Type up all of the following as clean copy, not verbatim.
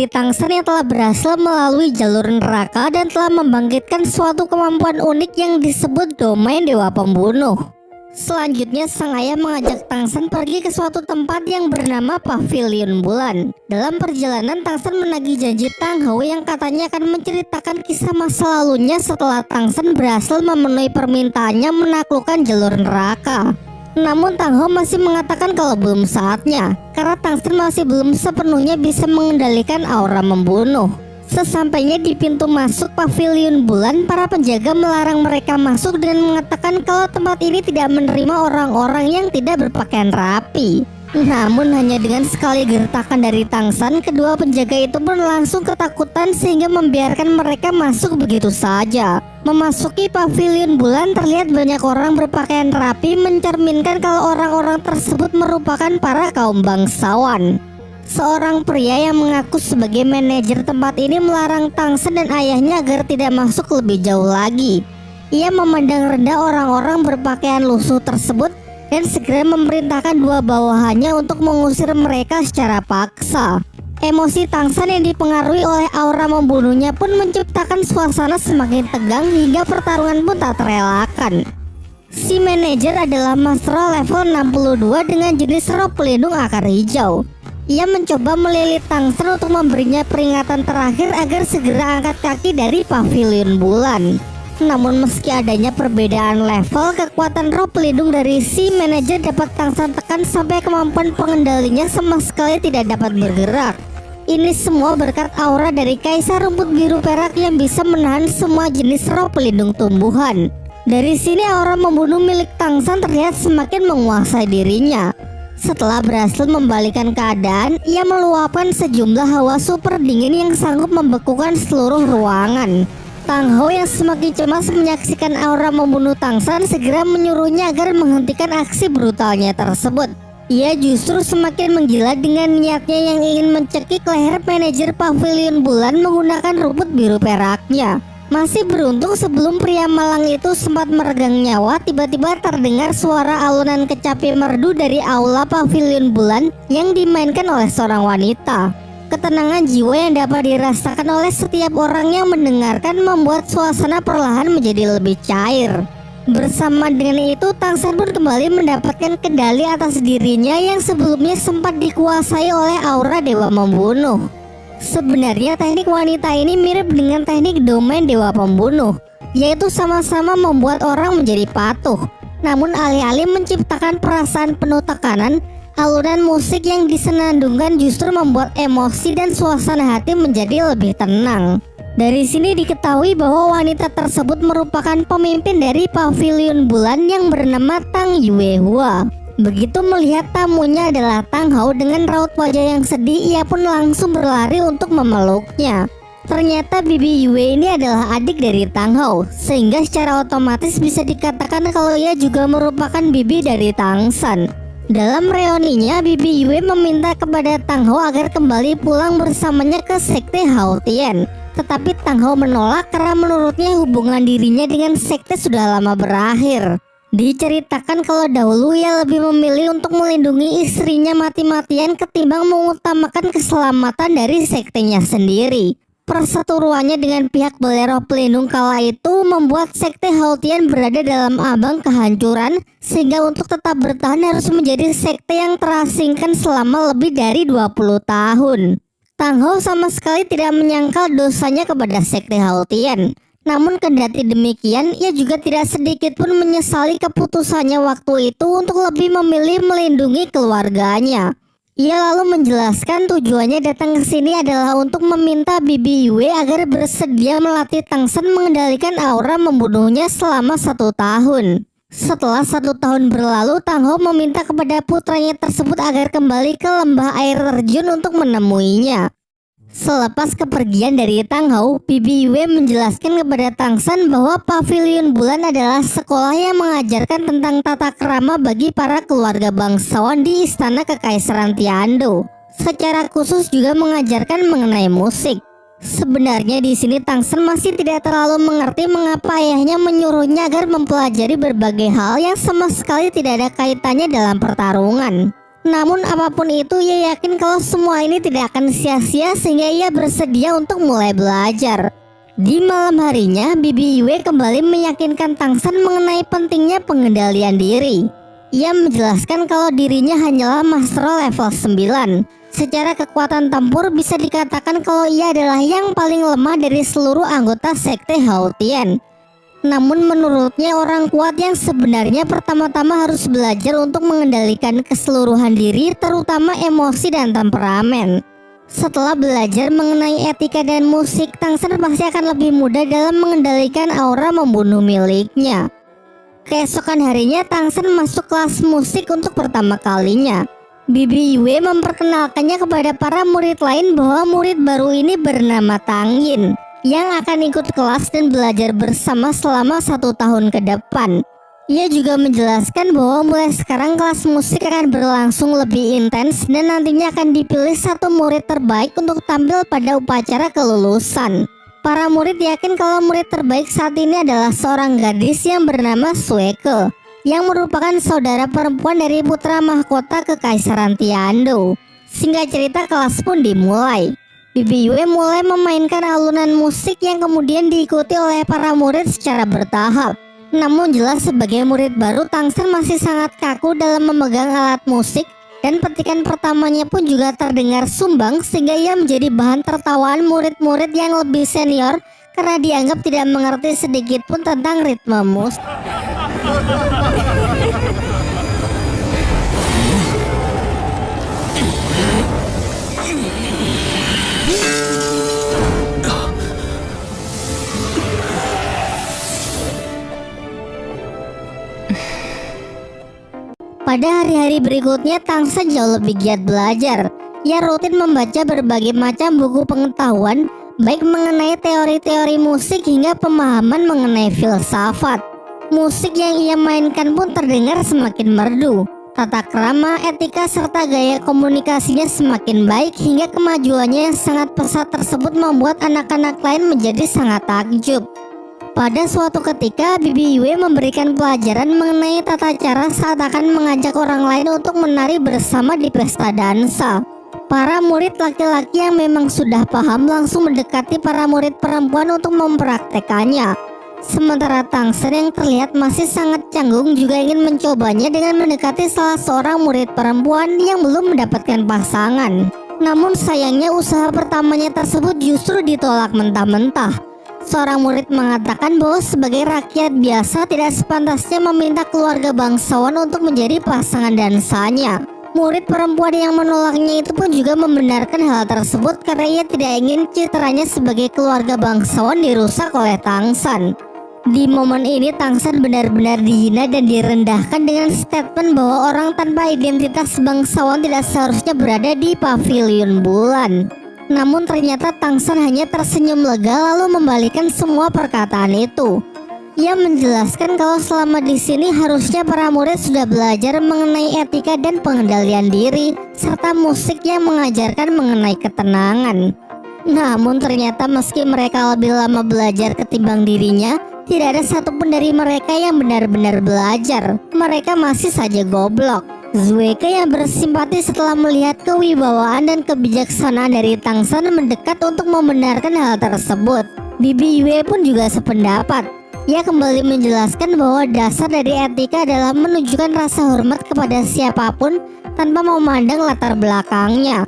Tangsen yang telah berhasil melalui jalur neraka dan telah membangkitkan suatu kemampuan unik yang disebut domain dewa pembunuh. Selanjutnya sang ayah mengajak Tangsen pergi ke suatu tempat yang bernama Pavilion Bulan. Dalam perjalanan Tangsen menagih janji Tang Hao yang katanya akan menceritakan kisah masa lalunya setelah Tangsen berhasil memenuhi permintaannya menaklukkan jalur neraka. Namun Tang Hao masih mengatakan kalau belum saatnya, karena Tangsen masih belum sepenuhnya bisa mengendalikan aura membunuh. Sesampainya di pintu masuk Pavilion Bulan, para penjaga melarang mereka masuk dan mengatakan kalau tempat ini tidak menerima orang-orang yang tidak berpakaian rapi. Namun hanya dengan sekali gertakan dari Tangsen, kedua penjaga itu pun langsung ketakutan sehingga membiarkan mereka masuk begitu saja. Memasuki Pavilion Bulan, terlihat banyak orang berpakaian rapi, mencerminkan kalau orang-orang tersebut merupakan para kaum bangsawan. Seorang pria yang mengaku sebagai manajer tempat ini melarang Tangsen dan ayahnya agar tidak masuk lebih jauh lagi. Ia memandang rendah orang-orang berpakaian lusuh tersebut dan segera memerintahkan dua bawahannya untuk mengusir mereka secara paksa. Emosi Tangsen yang dipengaruhi oleh aura membunuhnya pun menciptakan suasana semakin tegang hingga pertarungan pun tak terelakkan. Si manajer adalah Master level 62 dengan jenis roh pelindung akar hijau. Ia mencoba melilit Tangsen untuk memberinya peringatan terakhir agar segera angkat kaki dari Pavilion Bulan. Namun meski adanya perbedaan level, kekuatan roh pelindung dari si manajer dapat Tangsen tekan sampai kemampuan pengendalinya sama sekali tidak dapat bergerak. Ini semua berkat aura dari Kaisar Rumput Biru Perak yang bisa menahan semua jenis roh pelindung tumbuhan. Dari sini aura membunuh milik Tangsen terlihat semakin menguasai dirinya. Setelah berhasil membalikan keadaan, ia meluapkan sejumlah hawa super dingin yang sanggup membekukan seluruh ruangan. Tang Hao yang semakin cemas menyaksikan aura membunuh Tangsen segera menyuruhnya agar menghentikan aksi brutalnya tersebut. Ia justru semakin menggila dengan niatnya yang ingin mencekik leher manajer Pavilion Bulan menggunakan rumput biru peraknya. Masih beruntung sebelum pria malang itu sempat meregang nyawa, tiba-tiba terdengar suara alunan kecapi merdu dari aula Pavilion Bulan yang dimainkan oleh seorang wanita. Ketenangan jiwa yang dapat dirasakan oleh setiap orang yang mendengarkan membuat suasana perlahan menjadi lebih cair. Bersama dengan itu, Tangsen pun kembali mendapatkan kendali atas dirinya yang sebelumnya sempat dikuasai oleh aura dewa membunuh. Sebenarnya teknik wanita ini mirip dengan teknik domain dewa pembunuh, yaitu sama-sama membuat orang menjadi patuh. Namun alih-alih menciptakan perasaan penuh tekanan, alunan musik yang disenandungkan justru membuat emosi dan suasana hati menjadi lebih tenang. Dari sini diketahui bahwa wanita tersebut merupakan pemimpin dari Pavilion Bulan yang bernama Tang Yuehua. Begitu melihat tamunya adalah Tang Hao dengan raut wajah yang sedih, ia pun langsung berlari untuk memeluknya. Ternyata Bibi Yue ini adalah adik dari Tang Hao, sehingga secara otomatis bisa dikatakan kalau ia juga merupakan bibi dari Tangsen. Dalam reuninya, Bibi Yue meminta kepada Tang Hao agar kembali pulang bersamanya ke sekte Hao Tian. Tetapi Tang Hao menolak karena menurutnya hubungan dirinya dengan sekte sudah lama berakhir. Diceritakan kalau dahulu ia lebih memilih untuk melindungi istrinya mati-matian ketimbang mengutamakan keselamatan dari sektenya sendiri. Perseteruannya dengan pihak Balai Roh Pelindung kala itu membuat sekte Hao Tian berada dalam ambang kehancuran, sehingga untuk tetap bertahan harus menjadi sekte yang terasingkan selama lebih dari 20 tahun. Tang Hao sama sekali tidak menyangkal dosanya kepada sekte Hao Tian. Namun kendati demikian, ia juga tidak sedikit pun menyesali keputusannya waktu itu untuk lebih memilih melindungi keluarganya. Ia lalu menjelaskan tujuannya datang ke sini adalah untuk meminta Bibi Yue agar bersedia melatih Tangsen mengendalikan aura membunuhnya selama 1 tahun. Setelah 1 tahun berlalu, Tang Hao meminta kepada putranya tersebut agar kembali ke lembah air terjun untuk menemuinya. Selepas kepergian dari Tang Hao, Bibi Yue menjelaskan kepada Tangsen bahwa Pavilion Bulan adalah sekolah yang mengajarkan tentang tata krama bagi para keluarga bangsawan di istana Kekaisaran Tiando. Secara khusus juga mengajarkan mengenai musik. Sebenarnya di sini Tangsen masih tidak terlalu mengerti mengapa ayahnya menyuruhnya agar mempelajari berbagai hal yang sama sekali tidak ada kaitannya dalam pertarungan. Namun apapun itu, ia yakin kalau semua ini tidak akan sia-sia sehingga ia bersedia untuk mulai belajar. Di malam harinya, Bibi Yue kembali meyakinkan Tangsan mengenai pentingnya pengendalian diri. Ia menjelaskan kalau dirinya hanyalah Master level 9. Secara kekuatan tempur bisa dikatakan kalau ia adalah yang paling lemah dari seluruh anggota sekte Haotian. Namun menurutnya orang kuat yang sebenarnya pertama-tama harus belajar untuk mengendalikan keseluruhan diri, terutama emosi dan temperamen. Setelah belajar mengenai etika dan musik, Tangsan pasti akan lebih mudah dalam mengendalikan aura membunuh miliknya. Keesokan harinya Tangsan masuk kelas musik untuk pertama kalinya. Bibi Yue memperkenalkannya kepada para murid lain bahwa murid baru ini bernama Tang Yin yang akan ikut kelas dan belajar bersama selama 1 tahun ke depan. Ia juga menjelaskan bahwa mulai sekarang kelas musik akan berlangsung lebih intens dan nantinya akan dipilih 1 murid terbaik untuk tampil pada upacara kelulusan. Para murid yakin kalau murid terbaik saat ini adalah seorang gadis yang bernama Sueke, yang merupakan saudara perempuan dari putra mahkota Kekaisaran Tiando. Singkat cerita, kelas pun dimulai. Bibi Yue mulai memainkan alunan musik yang kemudian diikuti oleh para murid secara bertahap. Namun jelas sebagai murid baru, Tangsan masih sangat kaku dalam memegang alat musik dan petikan pertamanya pun juga terdengar sumbang sehingga ia menjadi bahan tertawaan murid-murid yang lebih senior karena dianggap tidak mengerti sedikit pun tentang ritme musik. Pada hari-hari berikutnya, Tangsan jauh lebih giat belajar. Ia rutin membaca berbagai macam buku pengetahuan, baik mengenai teori-teori musik hingga pemahaman mengenai filsafat. Musik yang ia mainkan pun terdengar semakin merdu. Tata krama, etika, serta gaya komunikasinya semakin baik hingga kemajuannya yang sangat pesat tersebut membuat anak-anak lain menjadi sangat takjub. Pada suatu ketika, Bibi Yue memberikan pelajaran mengenai tata cara saat akan mengajak orang lain untuk menari bersama di pesta dansa. Para murid laki-laki yang memang sudah paham langsung mendekati para murid perempuan untuk mempraktekannya. Sementara Tangsan yang terlihat masih sangat canggung juga ingin mencobanya dengan mendekati salah seorang murid perempuan yang belum mendapatkan pasangan. Namun sayangnya usaha pertamanya tersebut justru ditolak mentah-mentah. Seorang murid mengatakan bahwa sebagai rakyat biasa tidak sepantasnya meminta keluarga bangsawan untuk menjadi pasangan dansanya. Murid perempuan yang menolaknya itu pun juga membenarkan hal tersebut karena ia tidak ingin citranya sebagai keluarga bangsawan dirusak oleh Tangsan. Di momen ini Tangsan benar-benar dihina dan direndahkan dengan statement bahwa orang tanpa identitas bangsawan tidak seharusnya berada di pavilion bulan. Namun ternyata Tangsan hanya tersenyum lega lalu membalikan semua perkataan itu. Ia menjelaskan kalau selama di sini harusnya para murid sudah belajar mengenai etika dan pengendalian diri serta musik yang mengajarkan mengenai ketenangan. Namun ternyata meski mereka lebih lama belajar ketimbang dirinya, tidak ada satupun dari mereka yang benar-benar belajar. Mereka masih saja goblok. Zueke yang bersimpati setelah melihat kewibawaan dan kebijaksanaan dari Tangsan mendekat untuk membenarkan hal tersebut. Bibi Yue pun juga sependapat. Ia kembali menjelaskan bahwa dasar dari etika adalah menunjukkan rasa hormat kepada siapapun tanpa memandang latar belakangnya.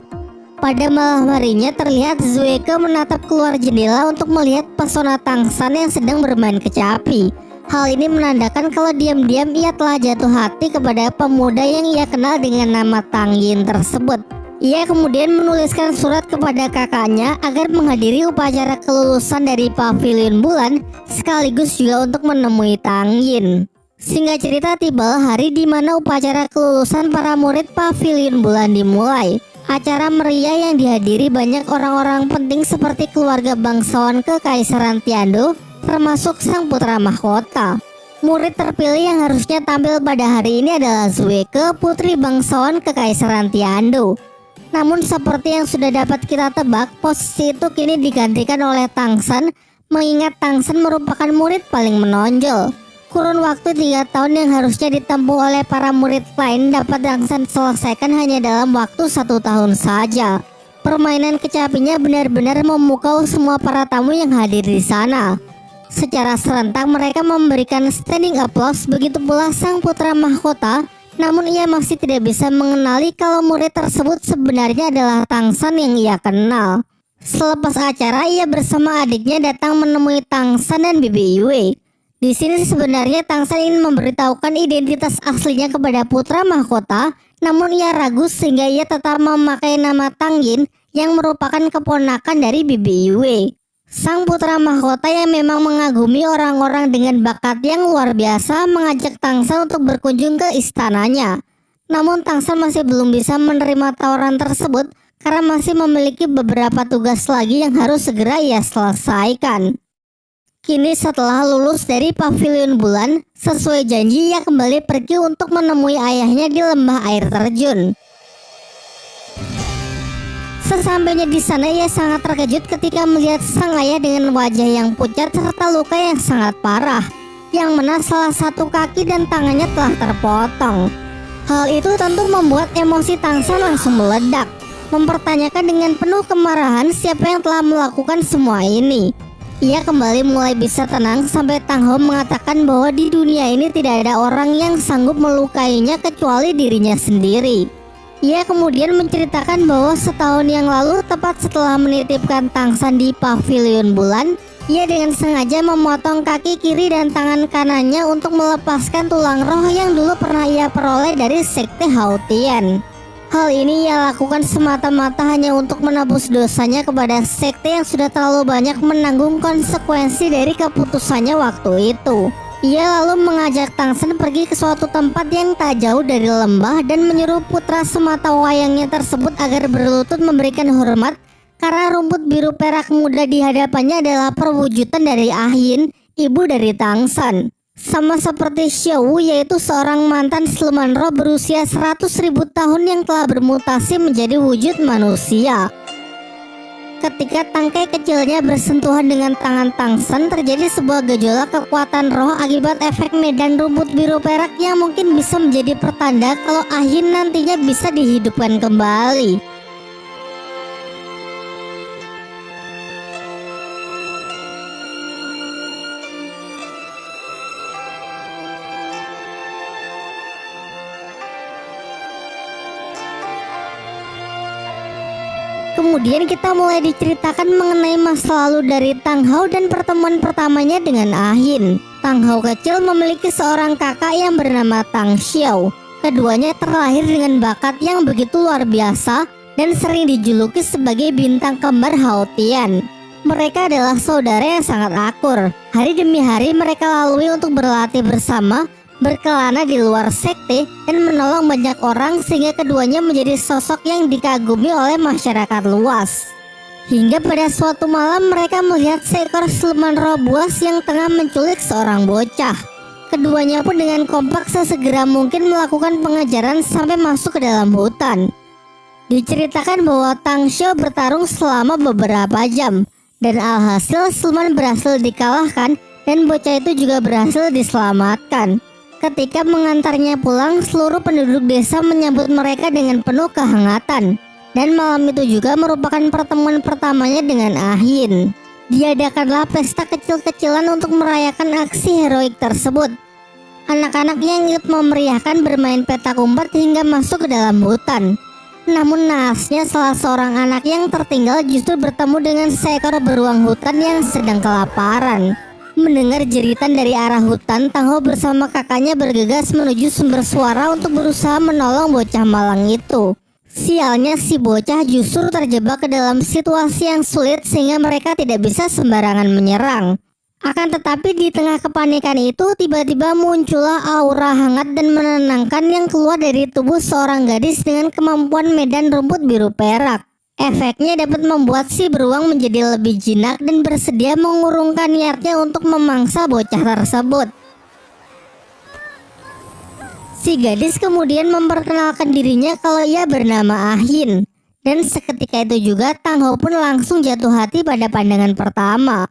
Pada malam harinya terlihat Zueke menatap keluar jendela untuk melihat pesona Tangsan yang sedang bermain kecapi. Hal ini menandakan kalau diam-diam ia telah jatuh hati kepada pemuda yang ia kenal dengan nama Tang Yin tersebut. Ia kemudian menuliskan surat kepada kakaknya agar menghadiri upacara kelulusan dari pavilion bulan sekaligus juga untuk menemui Tang Yin. Singkat cerita, tibalah hari di mana upacara kelulusan para murid pavilion bulan dimulai. Acara meriah yang dihadiri banyak orang-orang penting seperti keluarga bangsawan Kekaisaran Tiando, termasuk sang putra mahkota. Murid terpilih yang harusnya tampil pada hari ini adalah Zueke, putri bangsawan Kekaisaran Tiando. Namun seperti yang sudah dapat kita tebak, posisi itu kini digantikan oleh Tangsan, mengingat Tangsan merupakan murid paling menonjol. Kurun waktu 3 tahun yang harusnya ditempuh oleh para murid lain dapat Tangsan selesaikan hanya dalam waktu 1 tahun saja. Permainan kecapinya benar-benar memukau semua para tamu yang hadir di sana. Secara serentak mereka memberikan standing applause, begitu pula sang putra mahkota. Namun ia masih tidak bisa mengenali kalau murid tersebut sebenarnya adalah Tangsan yang ia kenal. Selepas acara, ia bersama adiknya datang menemui Tangsan dan Bibi Yue. Di sini sebenarnya Tangsan ingin memberitahukan identitas aslinya kepada putra mahkota, namun ia ragu sehingga ia tetap memakai nama Tang Yin yang merupakan keponakan dari Bibi Yue. Sang putra mahkota yang memang mengagumi orang-orang dengan bakat yang luar biasa mengajak Tangsan untuk berkunjung ke istananya. Namun Tangsan masih belum bisa menerima tawaran tersebut karena masih memiliki beberapa tugas lagi yang harus segera ia selesaikan. Kini setelah lulus dari pavilion bulan, sesuai janji ia kembali pergi untuk menemui ayahnya di lembah air terjun. Sesampainya di sana ia sangat terkejut ketika melihat sang ayah dengan wajah yang pucat serta luka yang sangat parah, yang mana salah satu kaki dan tangannya telah terpotong. Hal itu tentu membuat emosi Tangsan langsung meledak, mempertanyakan dengan penuh kemarahan siapa yang telah melakukan semua ini. Ia kembali mulai bisa tenang sampai Tang Hou mengatakan bahwa di dunia ini tidak ada orang yang sanggup melukainya kecuali dirinya sendiri. Ia kemudian menceritakan bahwa setahun yang lalu tepat setelah menitipkan Tangsan di pavilion bulan, ia dengan sengaja memotong kaki kiri dan tangan kanannya untuk melepaskan tulang roh yang dulu pernah ia peroleh dari sekte Hao Tian. Hal ini ia lakukan semata-mata hanya untuk menebus dosanya kepada sekte yang sudah terlalu banyak menanggung konsekuensi dari keputusannya waktu itu. Ia lalu mengajak Tangsan pergi ke suatu tempat yang tak jauh dari lembah dan menyuruh putra semata wayangnya tersebut agar berlutut memberikan hormat karena rumput biru perak muda di hadapannya adalah perwujudan dari Ah Yin, ibu dari Tangsan. Sama seperti Xiao Wu, yaitu seorang mantan siluman roh berusia 100.000 tahun yang telah bermutasi menjadi wujud manusia. Ketika tangkai kecilnya bersentuhan dengan tangan Tangsan, terjadi sebuah gejolak kekuatan roh akibat efek medan rumput biru perak yang mungkin bisa menjadi pertanda kalau Ah Yin nantinya bisa dihidupkan kembali. Kemudian kita mulai diceritakan mengenai masa lalu dari Tang Hou dan pertemuan pertamanya dengan Ah Yin. Tang Hou kecil memiliki seorang kakak yang bernama Tang Xiao. Keduanya terlahir dengan bakat yang begitu luar biasa dan sering dijuluki sebagai bintang kembar Hao Tian. Mereka adalah saudara yang sangat akur. Hari demi hari mereka lalui untuk berlatih bersama, berkelana di luar sekte dan menolong banyak orang sehingga keduanya menjadi sosok yang dikagumi oleh masyarakat luas. Hingga pada suatu malam mereka melihat seekor siluman roh buas yang tengah menculik seorang bocah. Keduanya pun dengan kompak sesegera mungkin melakukan pengejaran sampai masuk ke dalam hutan. Diceritakan bahwa Tang Xiao bertarung selama beberapa jam dan alhasil siluman berhasil dikalahkan dan bocah itu juga berhasil diselamatkan. Ketika mengantarnya pulang, seluruh penduduk desa menyambut mereka dengan penuh kehangatan. Dan malam itu juga merupakan pertemuan pertamanya dengan Ah Yin. Diadakanlah pesta kecil-kecilan untuk merayakan aksi heroik tersebut. Anak-anak yang ikut memeriahkan bermain petak umpet hingga masuk ke dalam hutan. Namun naasnya salah seorang anak yang tertinggal justru bertemu dengan seekor beruang hutan yang sedang kelaparan. Mendengar jeritan dari arah hutan, Tang Hou bersama kakaknya bergegas menuju sumber suara untuk berusaha menolong bocah malang itu. Sialnya si bocah justru terjebak ke dalam situasi yang sulit sehingga mereka tidak bisa sembarangan menyerang. Akan tetapi di tengah kepanikan itu tiba-tiba muncullah aura hangat dan menenangkan yang keluar dari tubuh seorang gadis dengan kemampuan medan rumput biru perak. Efeknya dapat membuat si beruang menjadi lebih jinak dan bersedia mengurungkan niatnya untuk memangsa bocah tersebut. Si gadis kemudian memperkenalkan dirinya kalau ia bernama Ah Yin. Dan seketika itu juga Tang Hou pun langsung jatuh hati pada pandangan pertama.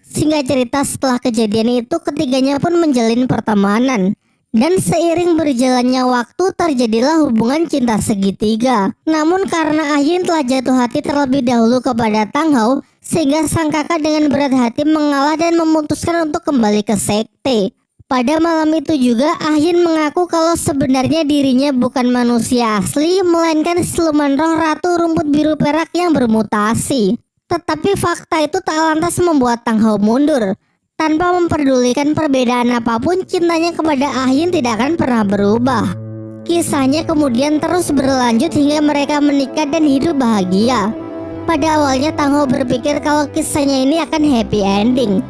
Singkat cerita, setelah kejadian itu ketiganya pun menjalin pertemanan. Dan seiring berjalannya waktu terjadilah hubungan cinta segitiga. Namun karena Ahin telah jatuh hati terlebih dahulu kepada Tang Hao, sehingga sang kakak dengan berat hati mengalah dan memutuskan untuk kembali ke sekte. Pada malam itu juga Ahin mengaku kalau sebenarnya dirinya bukan manusia asli, melainkan siluman roh Ratu Rumput Biru Perak yang bermutasi. Tetapi fakta itu tak lantas membuat Tang Hao mundur. Tanpa memperdulikan perbedaan apapun, cintanya kepada Ahin tidak akan pernah berubah. Kisahnya kemudian terus berlanjut hingga mereka menikah dan hidup bahagia. Pada awalnya Tang Hao berpikir kalau kisahnya ini akan happy ending.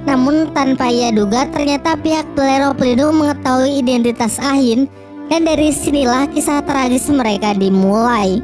Namun tanpa ia duga, ternyata pihak Bolero Pelindung mengetahui identitas Ahin, dan dari sinilah kisah tragis mereka dimulai.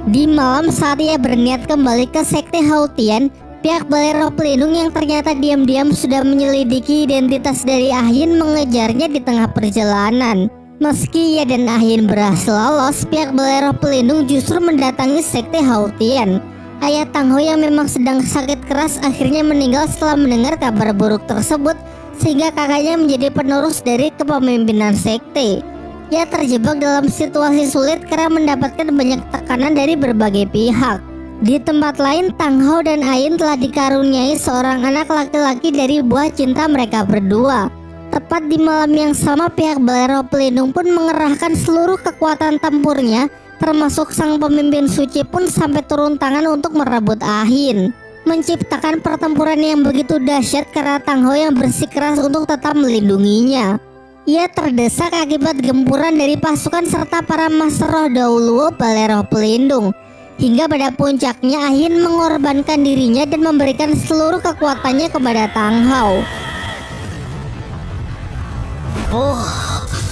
Di malam saat ia berniat kembali ke sekte Hautian, pihak Bolero Pelindung yang ternyata diam-diam sudah menyelidiki identitas dari Ahin mengejarnya di tengah perjalanan. Meski ia dan Ahin berhasil lolos, pihak Bolero Pelindung justru mendatangi sekte Hautian. Ayah Tang Hao yang memang sedang sakit keras akhirnya meninggal setelah mendengar kabar buruk tersebut, sehingga kakaknya menjadi penerus dari kepemimpinan sekte. Ia terjebak dalam situasi sulit karena mendapatkan banyak tekanan dari berbagai pihak. Di tempat lain, Tang Hao dan Ain telah dikaruniai seorang anak laki-laki dari buah cinta mereka berdua. Tepat di malam yang sama, pihak Bolero Pelindung pun mengerahkan seluruh kekuatan tempurnya, termasuk sang pemimpin suci pun sampai turun tangan untuk merebut Ahin, menciptakan pertempuran yang begitu dahsyat karena Tang Hao yang bersikeras untuk tetap melindunginya. Ia terdesak akibat gempuran dari pasukan serta para master roh Dauluo Bolero Pelindung. Hingga pada puncaknya Ahin mengorbankan dirinya dan memberikan seluruh kekuatannya kepada Tang Hao.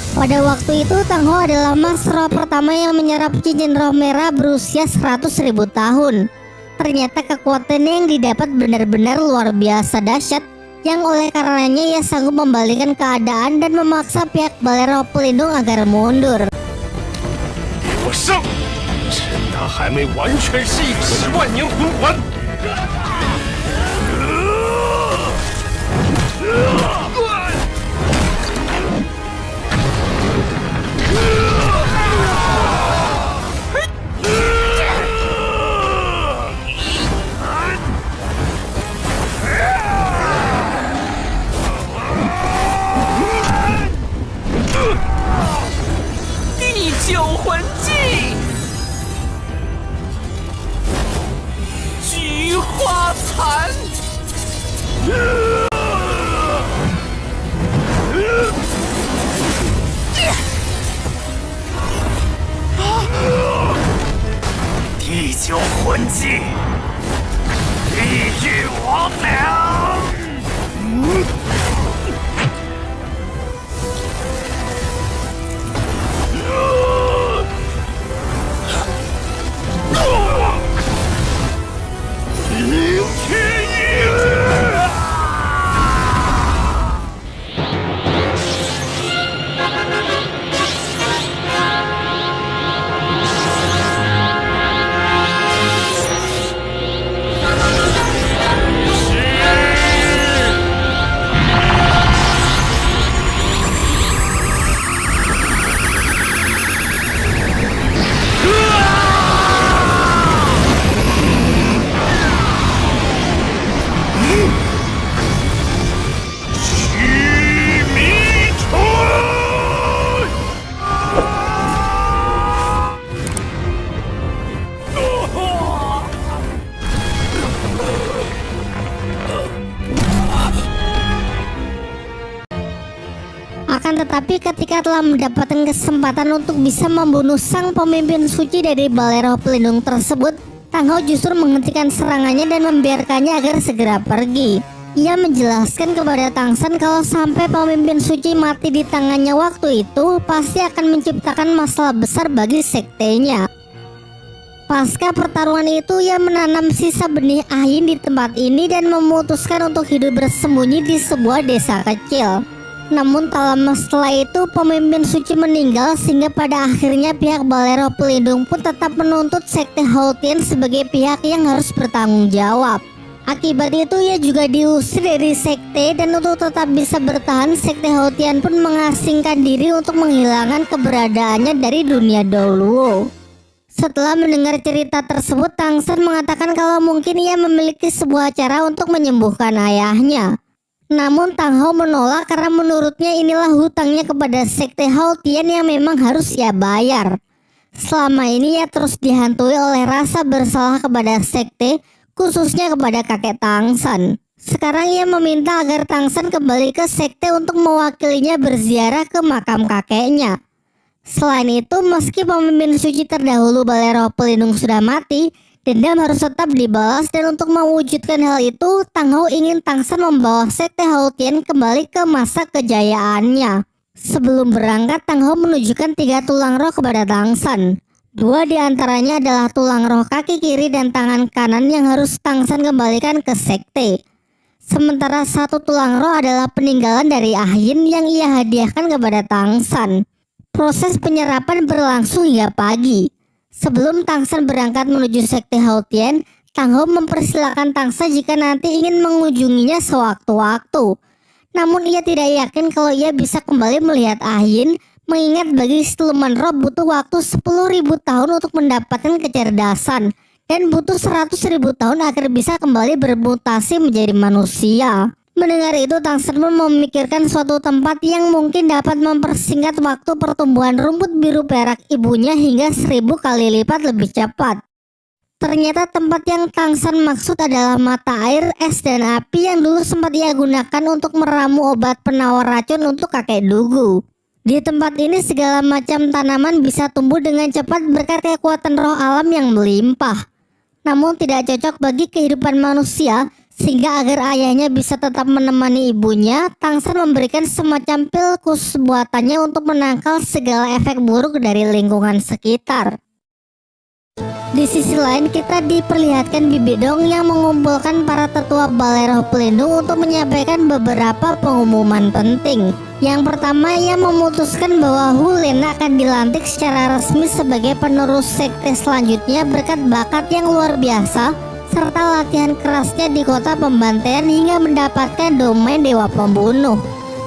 Pada waktu itu Tang Hao adalah master roh pertama yang menyerap cincin roh merah berusia 100.000 tahun. Ternyata kekuatannya yang didapat benar-benar luar biasa dahsyat, yang oleh karenanya ia sanggup membalikan keadaan dan memaksa pihak Bolero Pelindung agar mundur. 我胜，趁他还没完全适应10万年魂环。 第九魂技，菊花残。 第九魂技，地狱王梁。凌天翼。 Akan tetapi ketika telah mendapatkan kesempatan untuk bisa membunuh sang pemimpin suci dari Bolero Pelindung tersebut, Tang Hao justru menghentikan serangannya dan membiarkannya agar segera pergi. Ia menjelaskan kepada Tang San kalau sampai pemimpin suci mati di tangannya waktu itu, pasti akan menciptakan masalah besar bagi sektenya. Pasca pertarungan itu, ia menanam sisa benih Ahin di tempat ini dan memutuskan untuk hidup bersembunyi di sebuah desa kecil. Namun tak lama setelah itu pemimpin suci meninggal, sehingga pada akhirnya pihak Bolero Pelindung pun tetap menuntut sekte Hautian sebagai pihak yang harus bertanggung jawab. Akibat itu ia juga diusir dari sekte, dan untuk tetap bisa bertahan, sekte Hao Tian pun mengasingkan diri untuk menghilangkan keberadaannya dari dunia Doluo. Setelah mendengar cerita tersebut, Tang San mengatakan kalau mungkin ia memiliki sebuah cara untuk menyembuhkan ayahnya. Namun Tang Hao menolak karena menurutnya inilah hutangnya kepada sekte Hao Tian yang memang harus ia bayar. Selama ini ia terus dihantui oleh rasa bersalah kepada sekte, khususnya kepada kakek Tang San. Sekarang ia meminta agar Tang San kembali ke sekte untuk mewakilinya berziarah ke makam kakeknya. Selain itu, meski pemimpin suci terdahulu Balai Roh Pelindung sudah mati, dendam harus tetap dibalas, dan untuk mewujudkan hal itu, Tang Hao ingin Tang San membawa sekte Hao Tian kembali ke masa kejayaannya. Sebelum berangkat, Tang Hao menunjukkan 3 tulang roh kepada Tang San. 2 diantaranya adalah tulang roh kaki kiri dan tangan kanan yang harus Tang San kembalikan ke sekte. Sementara 1 tulang roh adalah peninggalan dari Ah Yin yang ia hadiahkan kepada Tang San. Proses penyerapan berlangsung hingga pagi. Sebelum Tang San berangkat menuju sekte Hao Tian, Tang Hao mempersilahkan Tang San jika nanti ingin mengunjunginya sewaktu-waktu. Namun ia tidak yakin kalau ia bisa kembali melihat Ah Yin, mengingat bagi siluman roh butuh waktu 10.000 tahun untuk mendapatkan kecerdasan, dan butuh 100.000 tahun agar bisa kembali bermutasi menjadi manusia. Mendengar itu, Tang San pun memikirkan suatu tempat yang mungkin dapat mempersingkat waktu pertumbuhan rumput biru perak ibunya hingga 1000 kali lipat lebih cepat. Ternyata tempat yang Tang San maksud adalah mata air, es, dan api yang dulu sempat ia gunakan untuk meramu obat penawar racun untuk kakek Dugu. Di tempat ini segala macam tanaman bisa tumbuh dengan cepat berkat kekuatan roh alam yang melimpah. Namun tidak cocok bagi kehidupan manusia, sehingga agar ayahnya bisa tetap menemani ibunya, Tang San memberikan semacam pil khusus buatannya untuk menangkal segala efek buruk dari lingkungan sekitar. Di sisi lain, kita diperlihatkan Bibi Dong yang mengumpulkan para tetua Balai Roh Pelindung untuk menyampaikan beberapa pengumuman penting. Yang pertama, ia memutuskan bahwa Hu Lin akan dilantik secara resmi sebagai penerus sekte selanjutnya berkat bakat yang luar biasa serta latihan kerasnya di kota pembantaian hingga mendapatkan domain Dewa Pembunuh.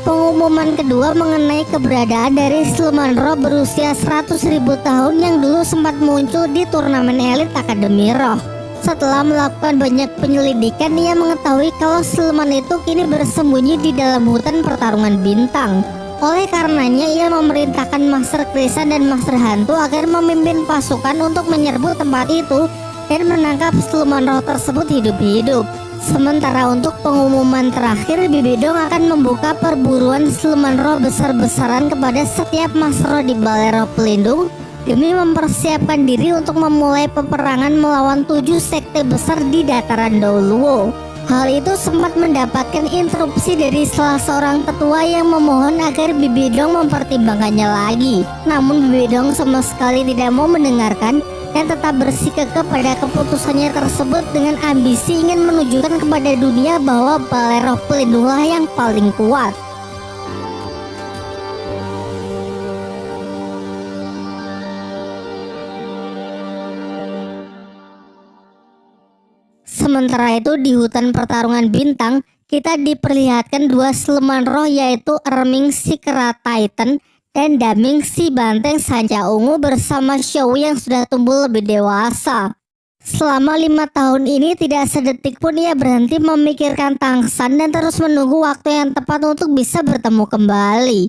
Pengumuman kedua mengenai keberadaan dari siluman roh berusia 100.000 tahun yang dulu sempat muncul di turnamen elit Akademi Roh. Setelah melakukan banyak penyelidikan, ia mengetahui kalau siluman itu kini bersembunyi di dalam hutan pertarungan bintang. Oleh karenanya, ia memerintahkan Master Krisan dan Master Hantu agar memimpin pasukan untuk menyerbu tempat itu dan menangkap siluman roh tersebut hidup-hidup. Sementara untuk pengumuman terakhir, Bibi Dong akan membuka perburuan siluman roh besar-besaran kepada setiap Master Roh di Balai Roh Pelindung demi mempersiapkan diri untuk memulai peperangan melawan 7 sekte besar di dataran Doluo. Hal itu sempat mendapatkan interupsi dari salah seorang tetua yang memohon agar Bibi Dong mempertimbangkannya lagi. Namun Bibi Dong sama sekali tidak mau mendengarkan dan tetap bersikukuh pada keputusannya tersebut dengan ambisi ingin menunjukkan kepada dunia bahwa Balai Roh Pelindunglah yang paling kuat. Sementara itu di hutan pertarungan bintang, kita diperlihatkan 2 siluman roh yaitu Erming si Kera Titan dan Daming si Banteng Sanca Ungu bersama Xiao yang sudah tumbuh lebih dewasa. Selama 5 tahun ini tidak sedetik pun ia berhenti memikirkan Tang San dan terus menunggu waktu yang tepat untuk bisa bertemu kembali.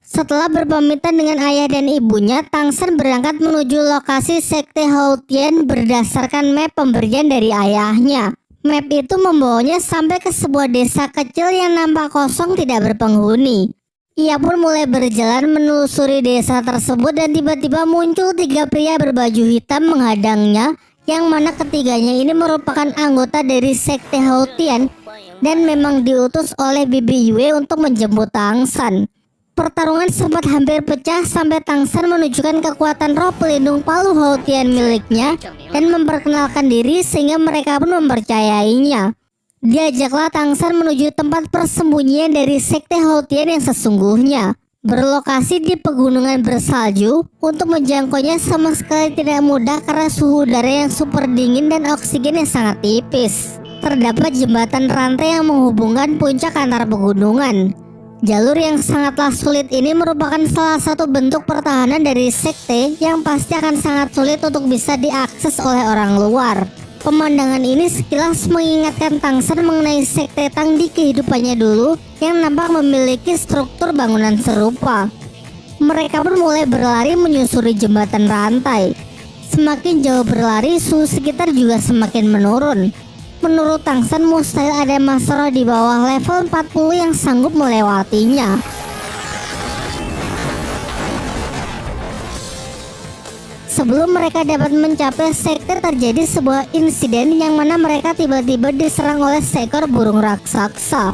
Setelah berpamitan dengan ayah dan ibunya, Tang San berangkat menuju lokasi sekte Hao Tian berdasarkan map pemberian dari ayahnya. Map itu membawanya sampai ke sebuah desa kecil yang nampak kosong tidak berpenghuni. Ia pun mulai berjalan menelusuri desa tersebut dan tiba-tiba muncul 3 pria berbaju hitam menghadangnya, yang mana ketiganya ini merupakan anggota dari sekte Hao Tian dan memang diutus oleh Bibi Yue untuk menjemput Tang San. Pertarungan sempat hampir pecah sampai Tang San menunjukkan kekuatan roh pelindung palu Hao Tian miliknya dan memperkenalkan diri sehingga mereka pun mempercayainya. Diajaklah Tang San menuju tempat persembunyian dari sekte Hao Tian yang sesungguhnya. Berlokasi di pegunungan bersalju, untuk menjangkaunya sama sekali tidak mudah karena suhu udara yang super dingin dan oksigen yang sangat tipis. terdapat jembatan rantai yang menghubungkan puncak antar pegunungan. Jalur yang sangatlah sulit ini merupakan salah satu bentuk pertahanan dari sekte yang pasti akan sangat sulit untuk bisa diakses oleh orang luar. Pemandangan ini sekilas mengingatkan Tang San mengenai sekte Tang di kehidupannya dulu yang nampak memiliki struktur bangunan serupa. Mereka pun mulai berlari menyusuri jembatan rantai. Semakin jauh berlari, suhu sekitar juga semakin menurun. Menurut Tang San, mustahil ada Master di bawah level 40 yang sanggup melewatinya. Sebelum mereka dapat mencapai sekte, terjadi sebuah insiden yang mana mereka tiba-tiba diserang oleh seekor burung raksasa.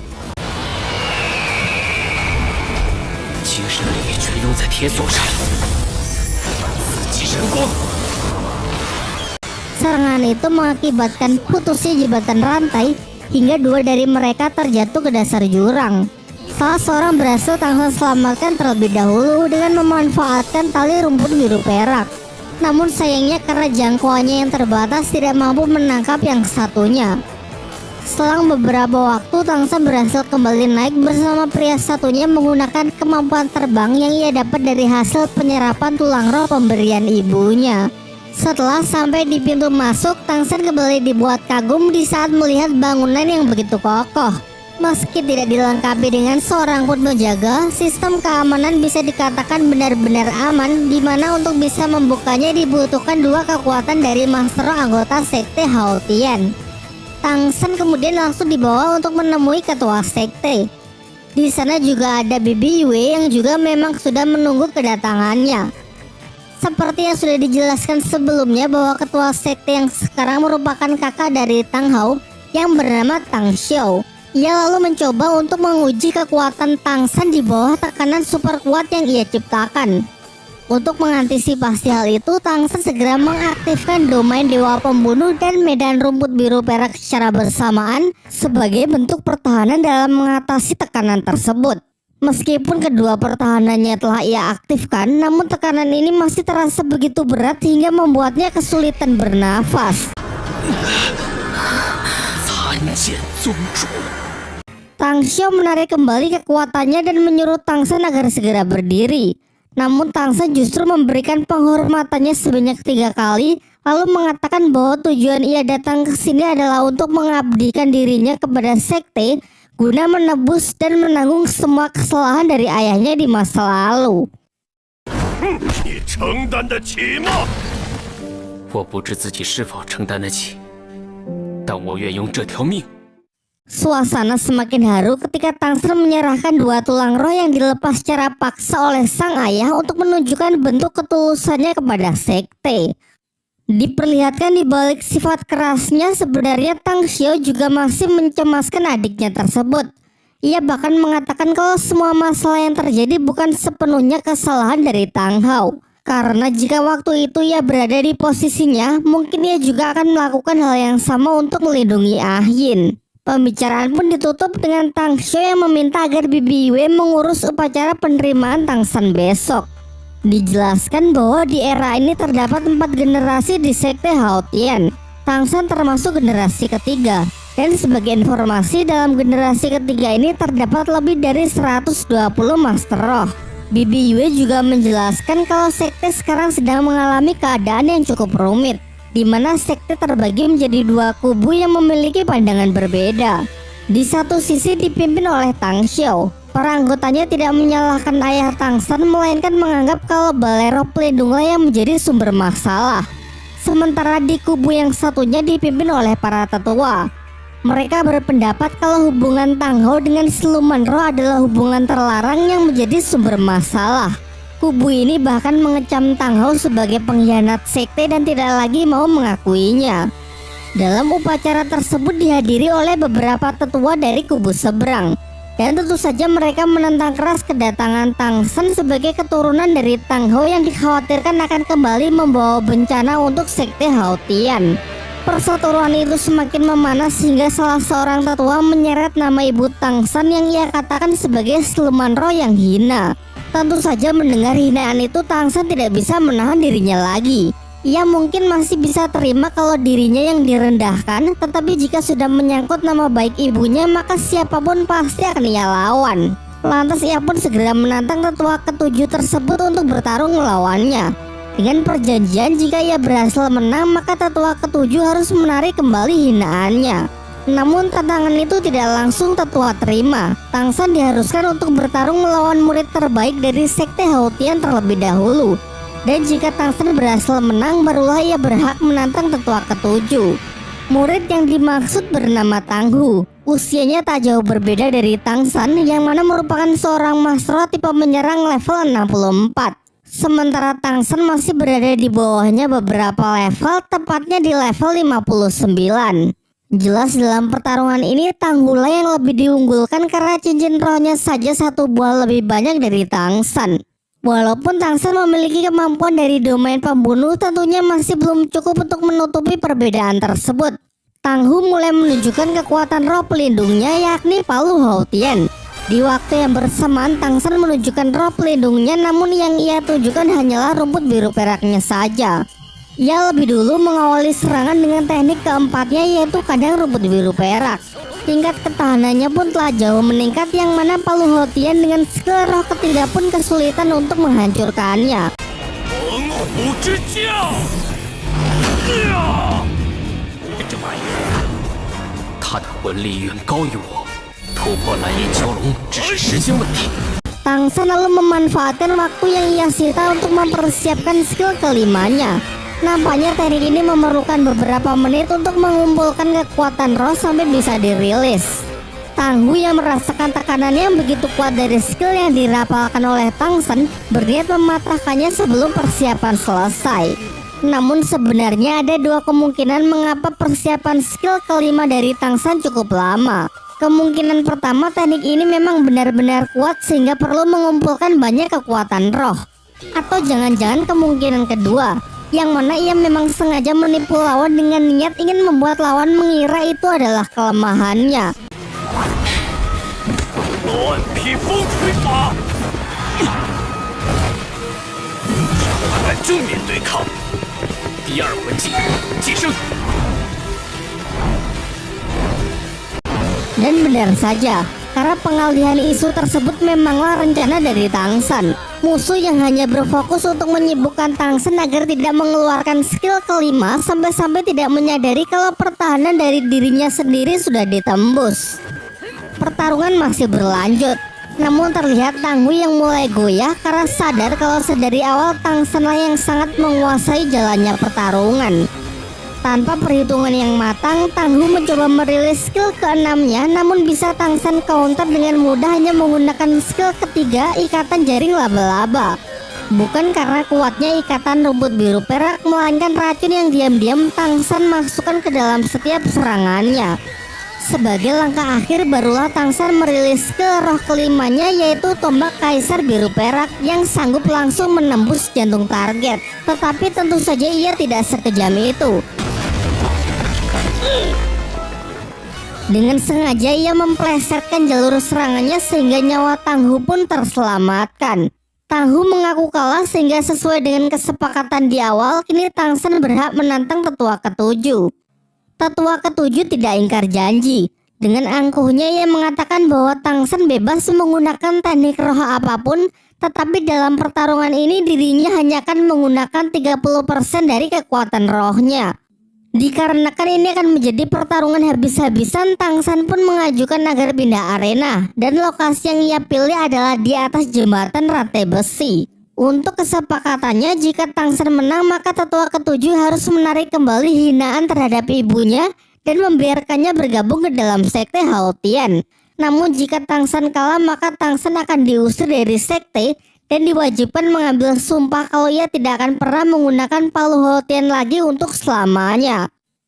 Serangan itu mengakibatkan putusnya jembatan rantai hingga dua dari mereka terjatuh ke dasar jurang. Salah seorang berhasil Tang San selamatkan terlebih dahulu dengan memanfaatkan tali rumput biru perak. Namun sayangnya karena jangkauannya yang terbatas tidak mampu menangkap yang satunya. Selang beberapa waktu, Tang San berhasil kembali naik bersama pria satunya menggunakan kemampuan terbang yang ia dapat dari hasil penyerapan tulang roh pemberian ibunya. Setelah sampai di pintu masuk, Tang San kembali dibuat kagum di saat melihat bangunan yang begitu kokoh. Meski tidak dilengkapi dengan seorang pun penjaga, sistem keamanan bisa dikatakan benar-benar aman, di mana untuk bisa membukanya dibutuhkan dua kekuatan dari master anggota sekte Hao Tian. Tang San kemudian langsung dibawa untuk menemui ketua sekte. Di sana juga ada Bibi Yue yang juga memang sudah menunggu kedatangannya. Seperti yang sudah dijelaskan sebelumnya bahwa ketua sekte yang sekarang merupakan kakak dari Tang Hao yang bernama Tang Xiao. Ia lalu mencoba untuk menguji kekuatan Tang San di bawah tekanan super kuat yang ia ciptakan. Untuk mengantisipasi hal itu, Tang San segera mengaktifkan domain Dewa Pembunuh dan medan rumput biru perak secara bersamaan sebagai bentuk pertahanan dalam mengatasi tekanan tersebut. Meskipun kedua pertahanannya telah ia aktifkan, namun tekanan ini masih terasa begitu berat hingga membuatnya kesulitan bernafas. Tang Xiao menarik kembali kekuatannya dan menyuruh Tang San agar segera berdiri. Namun Tang San justru memberikan penghormatannya sebanyak 3 kali, lalu mengatakan bahwa tujuan ia datang ke sini adalah untuk mengabdikan dirinya kepada sekte guna menebus dan menanggung semua kesalahan dari ayahnya di masa lalu. Suasana semakin haru ketika Tang San menyerahkan 2 tulang roh yang dilepas secara paksa oleh sang ayah untuk menunjukkan bentuk ketulusannya kepada sekte. Diperlihatkan di balik sifat kerasnya, sebenarnya Tang Xiao juga masih mencemaskan adiknya tersebut. Ia bahkan mengatakan kalau semua masalah yang terjadi bukan sepenuhnya kesalahan dari Tang Hao. Karena jika waktu itu ia berada di posisinya, mungkin ia juga akan melakukan hal yang sama untuk melindungi Ah Yin. Pembicaraan pun ditutup dengan Tang Xiao yang meminta agar Bibi Yue mengurus upacara penerimaan Tang San besok. Dijelaskan bahwa di era ini terdapat 4 generasi di sekte Hao Tian. Tang San termasuk generasi ketiga. Dan sebagai informasi, dalam generasi ketiga ini terdapat lebih dari 120 Master Roh. Bibi Yue juga menjelaskan kalau sekte sekarang sedang mengalami keadaan yang cukup rumit, di mana sekte terbagi menjadi 2 kubu yang memiliki pandangan berbeda. Di satu sisi dipimpin oleh Tang Xiao. Para anggotanya tidak menyalahkan ayah Tang San, melainkan menganggap kalau balai roh pelindunglah yang menjadi sumber masalah. Sementara di kubu yang satunya dipimpin oleh para tetua. Mereka berpendapat kalau hubungan Tang Hao dengan siluman roh adalah hubungan terlarang yang menjadi sumber masalah. Kubu ini bahkan mengecam Tang Hao sebagai pengkhianat sekte dan tidak lagi mau mengakuinya. Dalam upacara tersebut dihadiri oleh beberapa tetua dari kubu seberang. Dan tentu saja mereka menentang keras kedatangan Tang San sebagai keturunan dari Tang Hao yang dikhawatirkan akan kembali membawa bencana untuk sekte Hao Tian. Perseteruan itu semakin memanas hingga salah seorang tetua menyeret nama ibu Tang San yang ia katakan sebagai siluman roh yang hina. Tentu saja mendengar hinaan itu, Tang San tidak bisa menahan dirinya lagi. Ia mungkin masih bisa terima kalau dirinya yang direndahkan, tetapi jika sudah menyangkut nama baik ibunya, maka siapapun pasti akan ia lawan. Lantas ia pun segera menantang tetua ketujuh tersebut untuk bertarung melawannya. Dengan perjanjian jika ia berhasil menang, maka tetua ketujuh harus menarik kembali hinaannya. Namun tantangan itu tidak langsung tetua terima. Tangsan diharuskan untuk bertarung melawan murid terbaik dari sekte Haotian terlebih dahulu. Dan jika Tangsan berhasil menang, barulah ia berhak menantang tetua ketujuh. Murid yang dimaksud bernama Tanghu. Usianya tak jauh berbeda dari Tangsan, yang mana merupakan seorang masro tipe menyerang level 64. Sementara Tangsan masih berada di bawahnya beberapa level, tepatnya di level 59. Jelas dalam pertarungan ini Tanghu lah yang lebih diunggulkan karena cincin rohnya saja satu buah lebih banyak dari Tangsan. Walaupun Tangsan memiliki kemampuan dari domain pembunuh, tentunya masih belum cukup untuk menutupi perbedaan tersebut. Tanghu mulai menunjukkan kekuatan roh pelindungnya, yakni Palu Haotian. Di waktu yang bersamaan Tangsan menunjukkan roh pelindungnya, namun yang ia tunjukkan hanyalah rumput biru peraknya saja. Ia lebih dulu mengawali serangan dengan teknik keempatnya, yaitu kandang rumput biru perak. Tingkat ketahanannya pun telah jauh meningkat, yang mana Palu Haotian dengan skill roh ketiga pun kesulitan untuk menghancurkannya. 猛虎之将，这玩意儿，他的魂力远高于我，突破蓝银蛟龙只是时间问题。 Tangsan lalu memanfaatkan waktu yang ia sita untuk mempersiapkan skill kelimanya. Nampaknya teknik ini memerlukan beberapa menit untuk mengumpulkan kekuatan roh sampai bisa dirilis. Tanghu yang merasakan tekanan yang begitu kuat dari skill yang dirapalkan oleh Tangsan berniat mematahkannya sebelum persiapan selesai. Namun sebenarnya ada dua kemungkinan mengapa persiapan skill kelima dari Tangsan cukup lama. Kemungkinan pertama, teknik ini memang benar-benar kuat sehingga perlu mengumpulkan banyak kekuatan roh. Atau jangan-jangan kemungkinan kedua, yang mana ia memang sengaja menipu lawan dengan niat ingin membuat lawan mengira itu adalah kelemahannya. 乱披风吹法，我敢正面对抗。第二魂技寄生。 Dan benar saja, karena pengalihan isu tersebut memanglah rencana dari Tangsan. Musuh yang hanya berfokus untuk menyibukkan Tangsan agar tidak mengeluarkan skill kelima, sampai-sampai tidak menyadari kalau pertahanan dari dirinya sendiri sudah ditembus. Pertarungan masih berlanjut, namun terlihat Tanghu yang mulai goyah karena sadar kalau sedari awal Tangsanlah yang sangat menguasai jalannya pertarungan. Tanpa perhitungan yang matang, Tanghu mencoba merilis skill keenamnya, namun bisa Tangsan counter dengan mudah hanya menggunakan skill ketiga, ikatan jaring laba-laba. Bukan karena kuatnya ikatan rumput biru perak, melainkan racun yang diam-diam Tangsan masukkan ke dalam setiap serangannya. Sebagai langkah akhir barulah Tangsan merilis skill roh kelimanya, yaitu tombak kaisar biru perak yang sanggup langsung menembus jantung target. Tetapi tentu saja ia tidak sekejam itu. Dengan sengaja ia memplesetkan jalur serangannya sehingga nyawa Tanghu pun terselamatkan. Tanghu mengaku kalah sehingga sesuai dengan kesepakatan di awal, kini Tangsan berhak menantang tetua ketujuh. Tetua ketujuh tidak ingkar janji. Dengan angkuhnya ia mengatakan bahwa Tangsan bebas menggunakan teknik roh apapun, tetapi dalam pertarungan ini dirinya hanya akan menggunakan 30% dari kekuatan rohnya. Dikarenakan ini akan menjadi pertarungan habis-habisan, Tangsan pun mengajukan agar pindah arena, dan lokasi yang ia pilih adalah di atas jembatan rantai besi. Untuk kesepakatannya, jika Tangsan menang maka tetua ketujuh harus menarik kembali hinaan terhadap ibunya dan membiarkannya bergabung ke dalam sekte Haotian. Namun jika Tangsan kalah maka Tangsan akan diusir dari sekte dan diwajibkan mengambil sumpah kalau ia tidak akan pernah menggunakan Palu Haotian lagi untuk selamanya.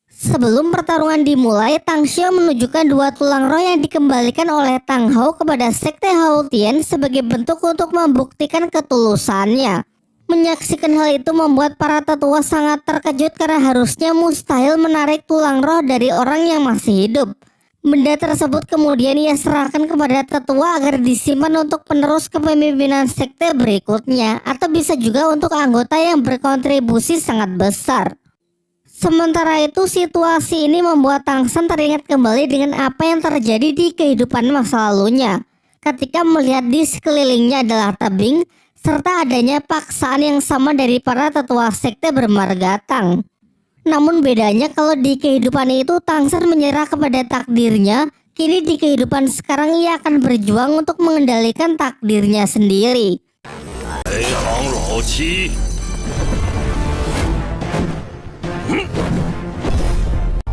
Sebelum pertarungan dimulai, Tang Xiao menunjukkan dua tulang roh yang dikembalikan oleh Tang Hao kepada sekte Haotian sebagai bentuk untuk membuktikan ketulusannya. Menyaksikan hal itu membuat para tetua sangat terkejut karena harusnya mustahil menarik tulang roh dari orang yang masih hidup. Benda tersebut kemudian ia serahkan kepada tetua agar disimpan untuk penerus kepemimpinan sekte berikutnya, atau bisa juga untuk anggota yang berkontribusi sangat besar. Sementara itu, situasi ini membuat Tang San teringat kembali dengan apa yang terjadi di kehidupan masa lalunya ketika melihat di sekelilingnya adalah tebing serta adanya paksaan yang sama dari para tetua sekte bermarga Tang. Namun bedanya kalau di kehidupan itu Tang San menyerah kepada takdirnya, kini di kehidupan sekarang ia akan berjuang untuk mengendalikan takdirnya sendiri.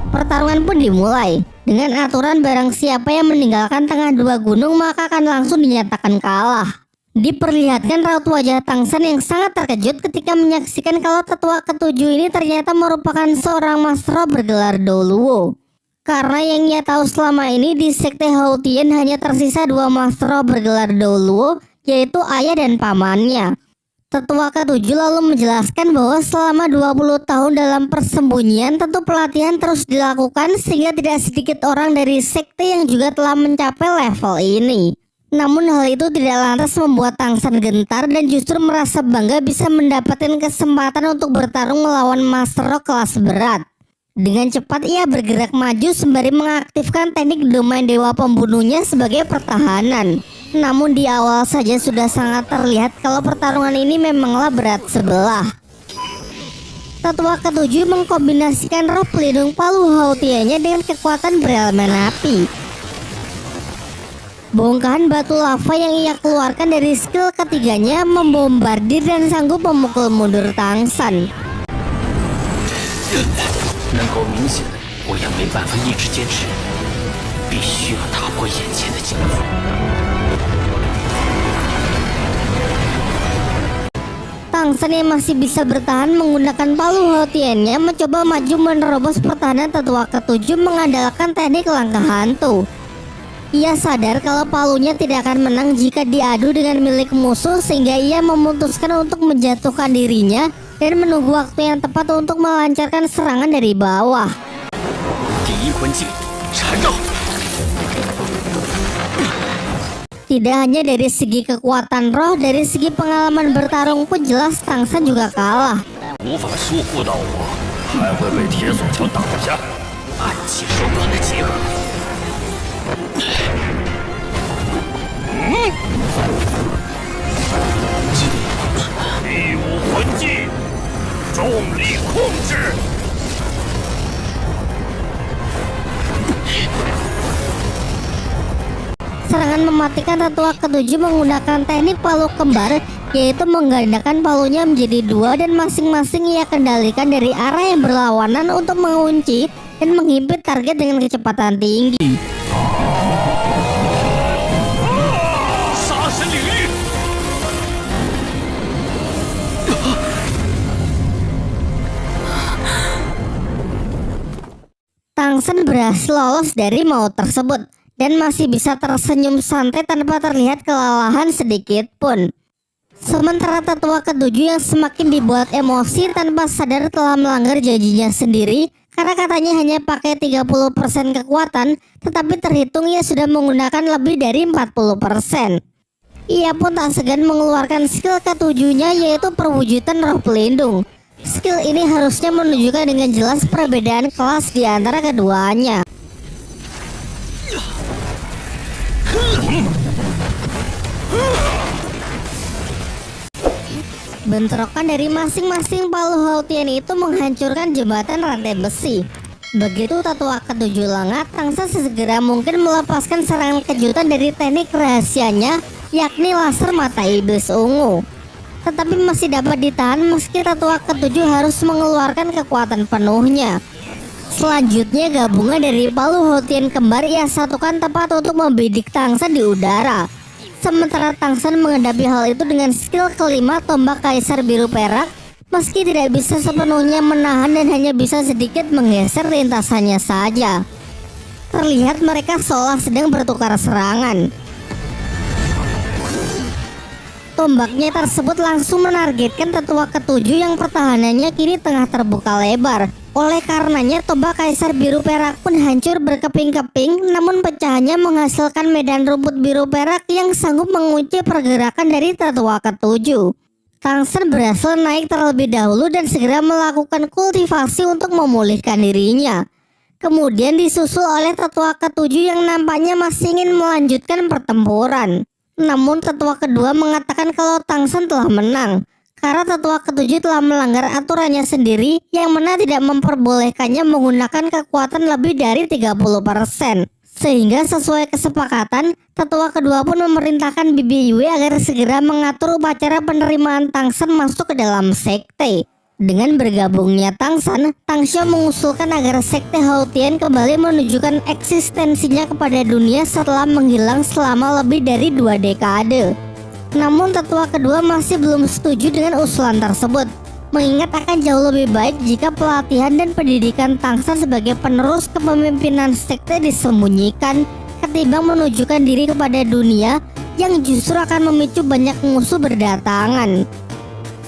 Pertarungan pun dimulai. Dengan aturan barang siapa yang meninggalkan tengah dua gunung maka akan langsung dinyatakan kalah. Diperlihatkan raut wajah Tang San yang sangat terkejut ketika menyaksikan kalau tetua ketujuh ini ternyata merupakan seorang master bergelar Doluo. Karena yang ia tahu selama ini di sekte Hautian hanya tersisa dua master bergelar Doluo, yaitu ayah dan pamannya. Tetua ketujuh lalu menjelaskan bahwa selama 20 tahun dalam persembunyian tentu pelatihan terus dilakukan sehingga tidak sedikit orang dari sekte yang juga telah mencapai level ini. Namun hal itu tidak lantas membuat Tang San gentar dan justru merasa bangga bisa mendapatkan kesempatan untuk bertarung melawan Master Rock kelas berat. Dengan cepat ia bergerak maju sembari mengaktifkan teknik domain dewa pembunuhnya sebagai pertahanan. Namun di awal saja sudah sangat terlihat kalau pertarungan ini memanglah berat sebelah. Tetua ketujuh mengkombinasikan roh pelindung palu Hautianya dengan kekuatan berelemen api. Bongkahan batu lava yang ia keluarkan dari skill ketiganya membombardir dan sanggup memukul mundur Tang San. 能够明显的，我也没办法一直坚持，必须要打破眼前的僵局。 Tang San yang masih bisa bertahan menggunakan palu Hautiannya mencoba maju menerobos pertahanan tetua ketujuh mengandalkan teknik langkah hantu. Ia sadar kalau palunya tidak akan menang jika diadu dengan milik musuh sehingga ia memutuskan untuk menjatuhkan dirinya dan menunggu waktu yang tepat untuk melancarkan serangan dari bawah. Tidak hanya dari segi kekuatan roh, dari segi pengalaman bertarung pun jelas Tang San juga kalah. Serangan mematikan tetua ketujuh menggunakan teknik palu kembar, yaitu menggandakan palunya menjadi dua dan masing-masing ia kendalikan dari arah yang berlawanan untuk mengunci dan menghimpit target dengan kecepatan tinggi. Tang San berhasil lolos dari maut tersebut dan masih bisa tersenyum santai tanpa terlihat kelelahan sedikit pun. Sementara tetua ketujuh yang semakin dibuat emosi tanpa sadar telah melanggar janjinya sendiri karena katanya hanya pakai 30% kekuatan, tetapi terhitung ia sudah menggunakan lebih dari 40%. Ia pun tak segan mengeluarkan skill ketujuhnya yaitu perwujudan roh pelindung. Skill ini harusnya menunjukkan dengan jelas perbedaan kelas di antara keduanya. Bentrokan dari masing-masing palu Hautian itu menghancurkan jembatan rantai besi. Begitu tetua ketujuh lengah, Tang San sesegera mungkin melepaskan serangan kejutan dari teknik rahasianya, yakni laser mata iblis ungu. Tetapi masih dapat ditahan meski tetua ketujuh harus mengeluarkan kekuatan penuhnya. Selanjutnya gabungan dari palu Hautian kembar ia satukan tepat untuk membidik Tang San di udara. Sementara Tang San menghadapi hal itu dengan skill kelima tombak kaisar biru perak, meski tidak bisa sepenuhnya menahan dan hanya bisa sedikit menggeser lintasannya saja. Terlihat mereka seolah sedang bertukar serangan. Tombaknya tersebut langsung menargetkan tetua ketujuh yang pertahanannya kini tengah terbuka lebar. Oleh karenanya tombak kaisar biru perak pun hancur berkeping-keping, namun pecahannya menghasilkan medan rumput biru perak yang sanggup mengunci pergerakan dari tetua ketujuh. Tangsen berhasil naik terlebih dahulu dan segera melakukan kultivasi untuk memulihkan dirinya. Kemudian disusul oleh tetua ketujuh yang nampaknya masih ingin melanjutkan pertempuran. Namun tetua kedua mengatakan kalau Tangsen telah menang, karena tetua ketujuh telah melanggar aturannya sendiri yang mana tidak memperbolehkannya menggunakan kekuatan lebih dari 30%. Sehingga sesuai kesepakatan, tetua kedua pun memerintahkan Bibi Yue agar segera mengatur upacara penerimaan Tangsen masuk ke dalam sekte. Dengan bergabungnya Tangsan, Tangshan mengusulkan agar sekte Hautian kembali menunjukkan eksistensinya kepada dunia setelah menghilang selama lebih dari 2 dekade. Namun tetua kedua masih belum setuju dengan usulan tersebut, mengingat akan jauh lebih baik jika pelatihan dan pendidikan Tangsan sebagai penerus kepemimpinan sekte disembunyikan ketimbang menunjukkan diri kepada dunia yang justru akan memicu banyak musuh berdatangan.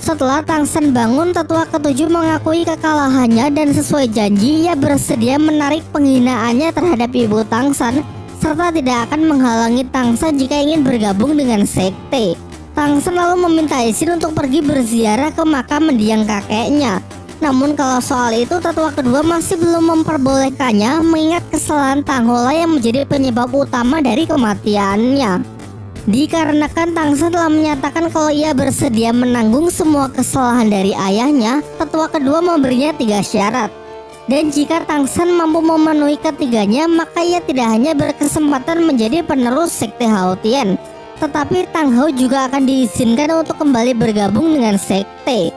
Setelah Tangsen bangun, tetua ketujuh mengakui kekalahannya dan sesuai janji ia bersedia menarik penghinaannya terhadap ibu Tangsan serta tidak akan menghalangi Tangsen jika ingin bergabung dengan sekte. Tangsen lalu meminta izin untuk pergi berziarah ke makam mendiang kakeknya. Namun kalau soal itu tetua kedua masih belum memperbolehkannya mengingat kesalahan Tang Hola yang menjadi penyebab utama dari kematiannya. Dikarenakan Tangsen telah menyatakan kalau ia bersedia menanggung semua kesalahan dari ayahnya, tetua kedua memberinya 3 syarat. Dan jika Tangsen mampu memenuhi ketiganya, maka ia tidak hanya berkesempatan menjadi penerus sekte Hautian, tetapi Tang Hao juga akan diizinkan untuk kembali bergabung dengan sekte.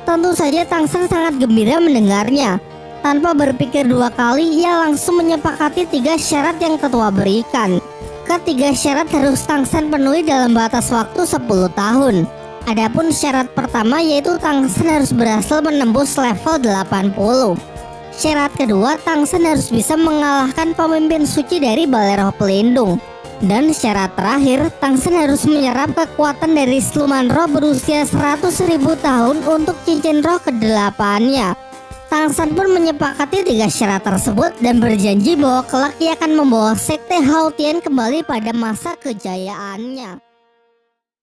Tentu saja Tangsen sangat gembira mendengarnya. Tanpa berpikir 2 kali, ia langsung menyepakati 3 syarat yang tetua berikan. Ketiga syarat harus Tangsen penuhi dalam batas waktu 10 tahun. Adapun syarat pertama yaitu Tangsen harus berhasil menembus level 80. Syarat kedua, Tangsen harus bisa mengalahkan pemimpin suci dari Balai Roh Pelindung. Dan syarat terakhir, Tangsen harus menyerap kekuatan dari siluman roh berusia 100.000 tahun untuk cincin roh ke-8-nya. Tangsen pun menyepakati 3 syarat tersebut dan berjanji bahwa kelak ia akan membawa sekte Hautian kembali pada masa kejayaannya.